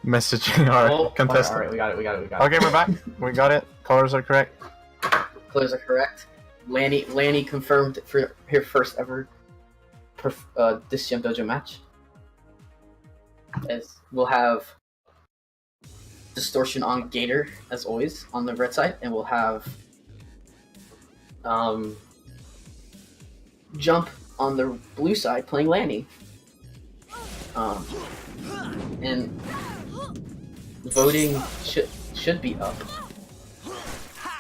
messaging our contestant. Alright, we got it. Okay, we're back. We got it. Colors are correct. Colors are correct. Lannie confirmed for her first ever this Jump Dojo match. As we'll have Distortion on Gator, as always, on the red side, and we'll have Jump on the blue side playing Lannie. And voting should be up.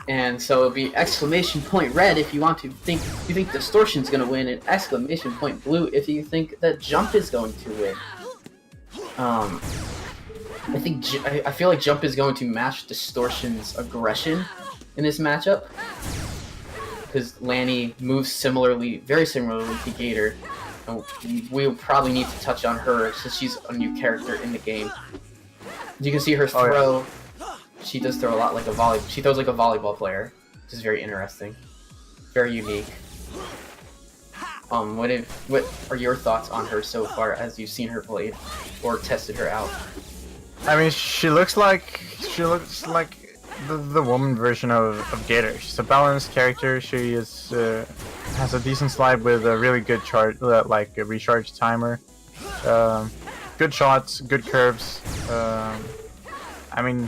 And so it'll be exclamation point red if you want to think you think Distortion's gonna win, and exclamation point blue if you think that Jump is going to win. I feel like Jump is going to match Distortion's aggression in this matchup, because Lannie moves very similarly to Gator, and we'll probably need to touch on her since she's a new character in the game. You can see her throw. Yeah. She does throw a lot like a volleyball. She throws like a volleyball player, which is very interesting, very unique. What are your thoughts on her so far as you've seen her played or tested her out? I mean, she looks like the woman version of Gator. She's a balanced character. She is has a decent slide with a really good charge, like a recharge timer. Good shots, good curves. I mean,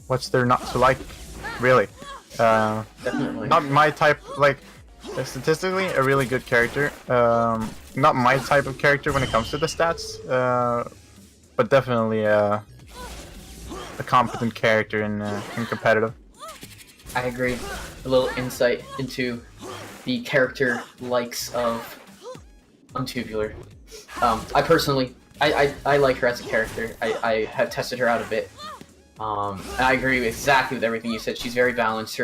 what's there not to like, really? Definitely. Not my type. Like, statistically, a really good character. Not my type of character when it comes to the stats. But definitely a competent character in competitive. I agree. A little insight into the character likes of Untubular. I personally, I like her as a character. I have tested her out a bit. And I agree exactly with everything you said. She's very balanced.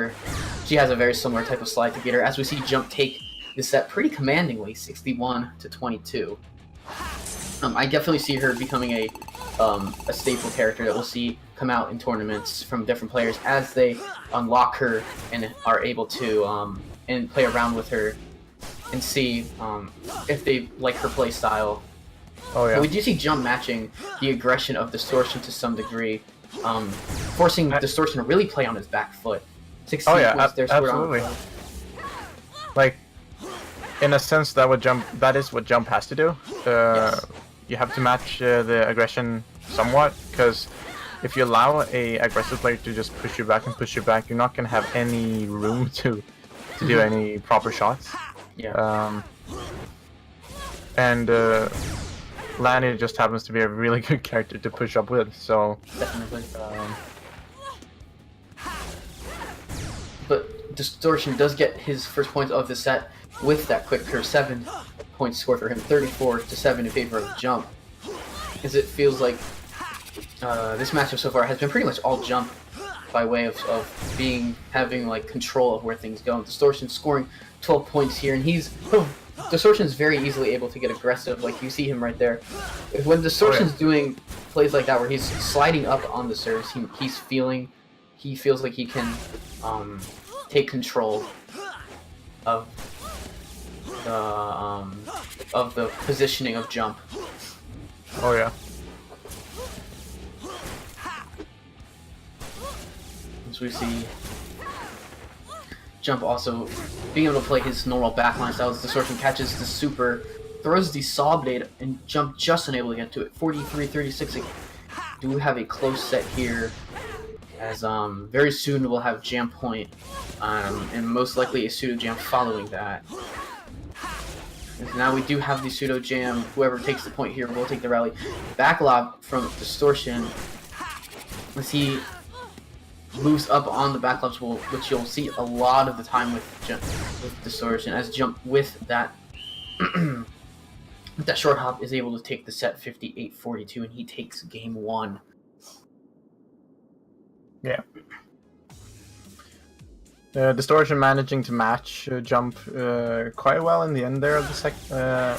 She has a very similar type of slide to Gator, as we see Jump take the set pretty commandingly, 61-22. I definitely see her becoming a staple character that we'll see come out in tournaments from different players as they unlock her and are able to and play around with her and see if they like her play style. Oh yeah. But we do see Jump matching the aggression of Distortion to some degree, forcing Distortion to really play on his back foot. Oh yeah, absolutely. Like, in a sense, that is what Jump has to do. Yes. You have to match the aggression somewhat, because if you allow a aggressive player to just push you back, you're not gonna have any room to do any proper shots. Yeah. And Lannie just happens to be a really good character to push up with. So definitely. But Distortion does get his first points of the set with that quick curve. 7 points scored for him, 34-7 in favor of Jump. As it feels like this matchup so far has been pretty much all Jump by way of having like control of where things go. And Distortion scoring 12 points here, and Distortion is very easily able to get aggressive. Like, you see him right there. When Distortion's doing plays like that where he's sliding up on the serves, he feels like he can take control of the positioning of Jump. Oh yeah. As we see Jump also being able to play his normal backline styles. Distortion catches the super, throws the saw blade, and Jump just unable to get to it. 43-36. Do have a close set here, as very soon we'll have jam point, and most likely a pseudo jam following that. And now we do have the pseudo jam. Whoever takes the point here will take the rally. Backlob from Distortion, as he moves up on the backlobs, which you'll see a lot of the time with Distortion, as Jump with that with that short hop is able to take the set 58-42, and he takes game 1. Yeah. Distortion managing to match Jump quite well in the end there of the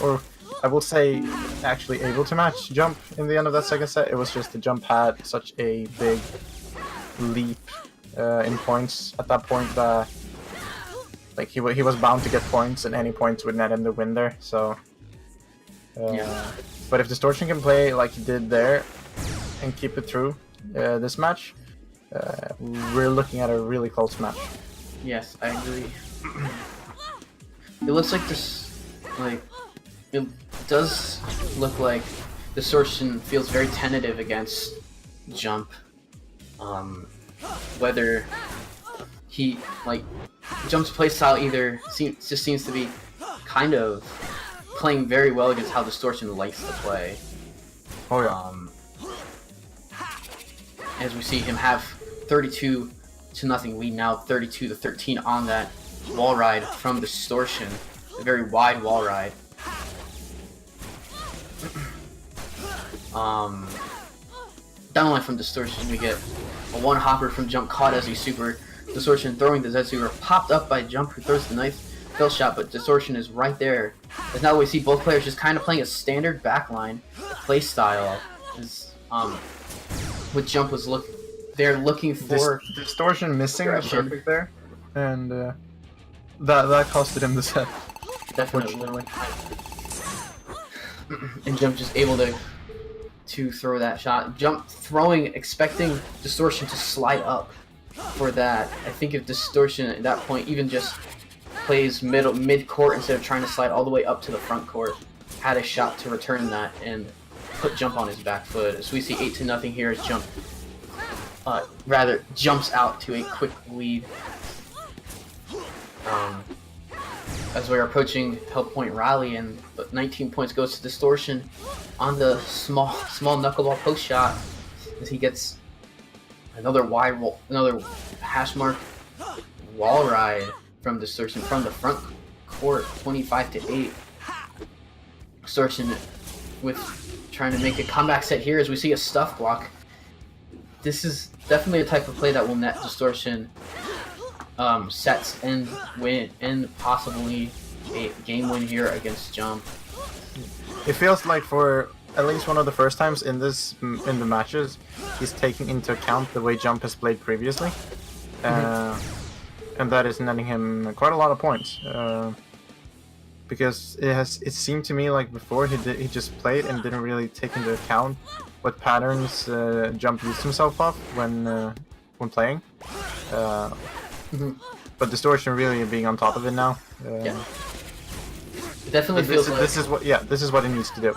or I will say actually able to match Jump in the end of that second set. It was just the Jump had such a big leap in points at that point that like he was bound to get points, and any points would net him the win there. So yeah. But if Distortion can play like he did there, and keep it through this match, we're looking at a really close match. Yes, I agree. It looks like this, like, it does look like Distortion feels very tentative against Jump. Whether he, like, Jump's playstyle either just seems to be kind of playing very well against how Distortion likes to play. Oh yeah. As we see him have 32-0 lead now, 32-13 on that wall ride from Distortion, a very wide wall ride. Down the line from Distortion, we get a one hopper from Jump caught as a super. Distortion throwing the Z super, popped up by Jump, who throws the nice fill shot, but Distortion is right there. As now we see both players just kind of playing a standard backline play style. Is with Jump was they're looking for Distortion missing the perfect there, and that costed him the set. Definitely. And Jump just able to throw that shot. Jump throwing, expecting Distortion to slide up for that. I think if Distortion at that point even just plays mid court instead of trying to slide all the way up to the front court, had a shot to return that and put Jump on his back foot. So we see 8-0 here as Jump rather jumps out to a quick lead. As we're approaching Help Point Rally, and 19 points goes to Distortion on the small knuckleball post shot as he gets another wide roll, another hash mark wall ride from Distortion from the front court, 25-8. Distortion with trying to make a comeback set here as we see a stuff block. This is definitely a type of play that will net Distortion sets and win, and possibly a game win here against Jump. It feels like for at least one of the first times in the matches, he's taking into account the way Jump has played previously, and that is netting him quite a lot of points. Because it seemed to me like before he just played and didn't really take into account what patterns Jump used himself off when playing. But Distortion really being on top of it now. Yeah. It definitely feels like this is what he needs to do.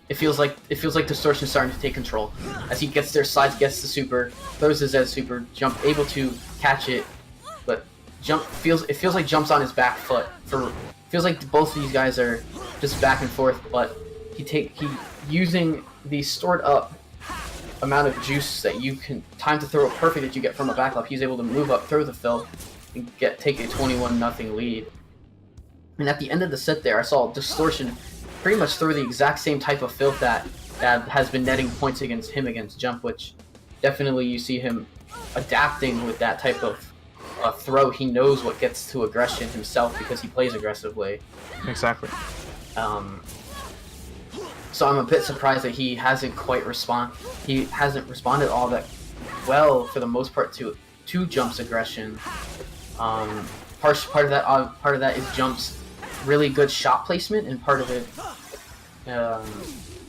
It feels like Distortion's starting to take control as he gets there, slides, gets the super, throws his Z super, Jump able to catch it, but Jump feels like Jump's on his back foot. Feels like both of these guys are just back and forth, but he using the stored up amount of juice that you can time to throw it perfect that you get from a back up. He's able to move up, throw the fill, and take a 21-0 lead. And at the end of the set there, I saw Distortion pretty much throw the exact same type of filth that has been netting points against him against Jump, which definitely you see him adapting with that type of throw. He knows what gets to aggression himself because he plays aggressively. Exactly. So I'm a bit surprised that he hasn't responded all that well for the most part to Jump's aggression. Part of that is Jump's really good shot placement, and part of it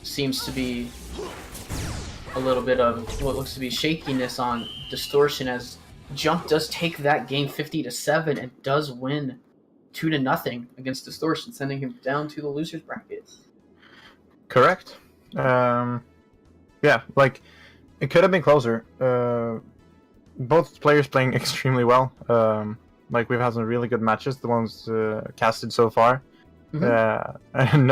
seems to be a little bit of what looks to be shakiness on Distortion, as Jump does take that game 50-7 and does win 2-0 against Distortion, sending him down to the losers bracket. Correct. Yeah, like it could have been closer. Both players playing extremely well. Like we've had some really good matches, the ones casted so far. And